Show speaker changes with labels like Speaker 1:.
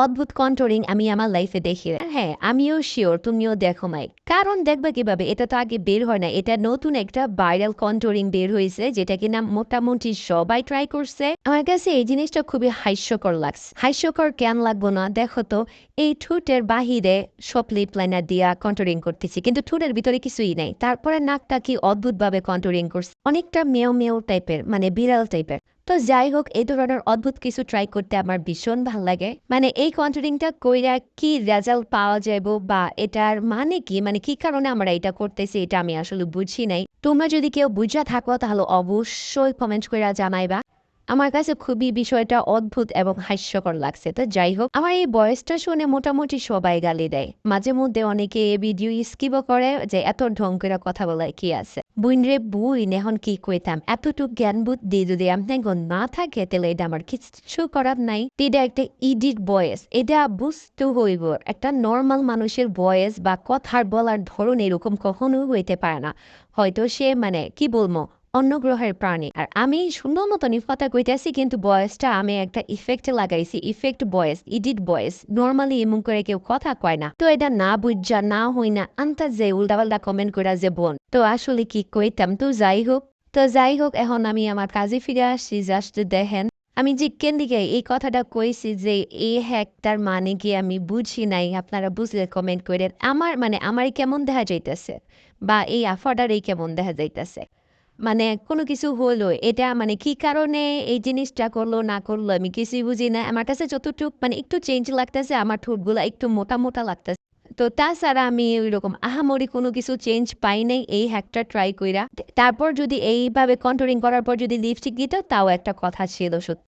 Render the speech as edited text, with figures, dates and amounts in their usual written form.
Speaker 1: অদ্ভুত কন্ট্রোলিং আমি আমার লাইফে দেখি। হ্যাঁ, আমিও শিওর তুমিও দেখো মাই। কারণ দেখবা কিভাবে, এটা তো আগে বের হয় না। এটা নতুন একটা ভাইরাল কন্ট্রোলিং বের হয়েছে, যেটা কিনা মোটামুটি সবাই ট্রাই করছে। আমার কাছে এই জিনিসটা খুবই হাস্যকর লাগছে। হাস্যকর কেন লাগবো না? দেখো তো, এই ঠোঁটের বাহিরে সব লিপ লাইনার দিয়া কন্ট্রোলিং করতেছি, কিন্তু ঠোঁটের ভিতরে কিছুই নাই। তারপরে নাকটা কি অদ্ভুত ভাবে কন্ট্রোলিং করছে, অনেকটা মেও মেও টাইপের, মানে বিড়াল টাইপের। তো যাই হোক, এই ধরনের অদ্ভুত কিছু ট্রাই করতে আমার ভীষণ ভাল লাগে। মানে এই কন্ট্রোলিংটা কইরা কি রেজাল্ট পাওয়া যাইব, বা এটার মানে কি, মানে কি কারণে আমরা এটা করতেছি, এটা আমি আসলে বুঝি নাই। তোমরা যদি কেউ বুঝা থাকো তাহলে অবশ্যই কমেন্ট করে জানাইবা। আমার কাছে খুবই বিষয়টা অদ্ভুত এবং হাস্যকর লাগছে। তো যাই হোক, আমার এই বয়সটা শুনে মোটামুটি সবাই গালি দেয়। মাঝে মধ্যে অনেকে এই ভিডিও স্কিপও করে, যে এত ঢং করে কথা বলায় কি আছে। বুইন রে বুইন, এখন কি কইতাম, এতটুক জ্ঞান বুদ্ধি যদি আপনার না থাকে, তাহলে এটা আমার কিছু করার নাই। এটা একটা ইডিট বয়েস, এটা বুঝতে হইব। একটা নর্মাল মানুষের বয়েস বা কথার বলার ধরন এরকম কখনো হইতে পারে না। হয়তো সে, মানে কি বলবো, অন্য গ্রহের প্রাণী। আর আমি সুন্দর মতনই কথা কইতেছি, কিন্তু বয়েসটা আমি একটা ইফেক্টে লাগাইছি। ইফেক্ট বয়েস, ইডিট বয়েস। নর্মালি এমন করে কেউ কথা কয় না। তো এটা না বুঝা না হই না আন্তা যে উল্টাপাল্টা কমেন্ট করে যে বোন, তো আসলে কি কইতাম। তো যাই হোক, এখন আমি আমার কাজে ফিরে আসছি। জাস্ট দেখেন, আমি যে কেন দিকে এই কথাটা কইছি, যে এই হ্যাকটার মানে কি আমি বুঝি নাই। আপনারা বুঝলে কমেন্ট করেন। আমার কেমন দেখা যাইতেছে, বা এই আফাটার এই কেমন দেখা যাইতেছে। মানে কোনো কিছু হলো, এটা মানে কি কারণে এই জিনিসটা করলো না করলো আমি কিছুই বুঝি না। আমার কাছে যতটুক মানে একটু চেঞ্জ লাগতেছে, আমার ঠোঁটগুলো একটু মোটা মোটা লাগতেছে। তো তাছাড়া আমি ওইরকম আহামরি কোনো কিছু চেঞ্জ পাই নাই এই হ্যাকটা ট্রাই কইরা। তারপর যদি এইভাবে কন্ট্রোলিং করার পর যদি লিপস্টিক দিত, তাও একটা কথা ছিল সত্যি।